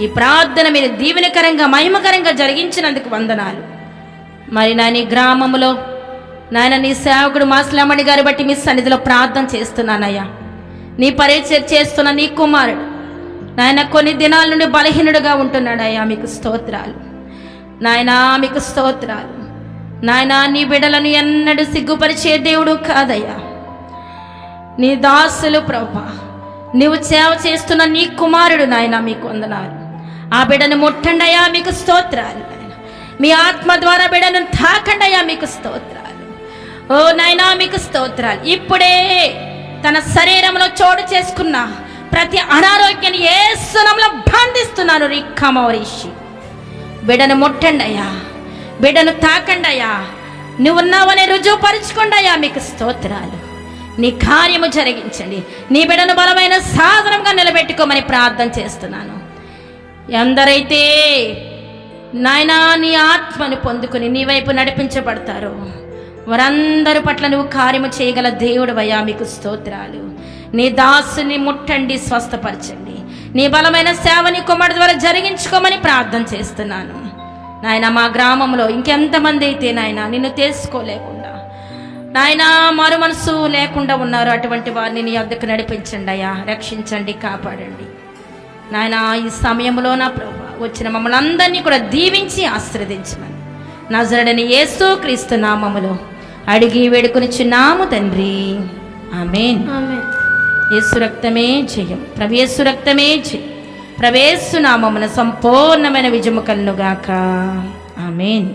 ఈ ప్రార్థన మీరు దీవెనకరంగా మహిమకరంగా జరిగించినందుకు వందనాలు. మరి నా నీ గ్రామంలో నాయన నీ సేవకుడు మాస్లామణి గారి బట్టి మీ సన్నిధిలో ప్రార్థన చేస్తున్నానయ్యా. నీ పరిచయం చేస్తున్న నీ కుమారుడు నాయన కొన్ని దినాల నుండి బలహీనుడుగా ఉంటున్నాడయ్యా, మీకు స్తోత్రాలు నాయనా, మీకు స్తోత్రాలు నాయనా. నీ బిడ్డలను ఎన్నడూ సిగ్గుపరిచే దేవుడు కాదయ్యా. నీ దాసులు ప్రభా, నీవు సేవ చేస్తున్న నీ కుమారుడు నాయన, మీకు వందనాలు. ఆ బిడ్డను ముట్టండి అయ్యా, మీకు స్తోత్రాలు నాయన. మీ ఆత్మ ద్వారా బిడ్డను తాకండి అయ్యా, మీకు స్తోత్రాలు. ఓ నాయనా, మీకు స్తోత్రాలు. ఇప్పుడే తన శరీరంలో చోటు చేసుకున్న ప్రతి అనారోగ్యాన్ని యేసు నామములో బంధిస్తున్నాను. రిక్కమౌరిషి బిడ్డను ముట్టండి అయ్యా, బిడ్డను తాకండి అయ్యా. నువ్వు ఉన్నావని రుజువు పరుచుకోండి అయ్యా, మీకు స్తోత్రాలు. నీ కార్యము జరిగించండి. నీ బిడ్డను బలమైన సాధనంగా నిలబెట్టుకోమని ప్రార్థన చేస్తున్నాను. ఎందరైతే నాయనా నీ ఆత్మను పొందుకొని నీ వైపు నడిపించబడతారో వారందరి పట్ల నువ్వు కార్యము చేయగల దేవుడు అయ్యా, మీకు స్తోత్రాలు. నీ దాసుని ముట్టండి, స్వస్థపరచండి. నీ బలమైన సేవని కుమారుడి ద్వారా జరిగించుకోమని ప్రార్థన చేస్తున్నాను నాయన. మా గ్రామంలో ఇంకెంతమంది అయితే నాయన నిన్ను తెలుసుకోలేకుండా నాయన మారు మనసు లేకుండా ఉన్నారు, అటువంటి వారిని నీ వద్దకు నడిపించండి అయ్యా, రక్షించండి, కాపాడండి నాయన. ఈ సమయంలో నా ప్రభువా వచ్చిన మమ్మల్ని అందరినీ కూడా దీవించి ఆశీర్వదించమని నజరుడైన యేసు క్రీస్తు నామములో అడిగి వేడుకొనిచున్నాము తండ్రి, ఆమేన్. యేసు రక్తమే జయం, ప్రవేశు రక్తమే జయం, ప్రవేశు నామమున సంపూర్ణమైన విజయము కలుగుగాక, ఆమేన్.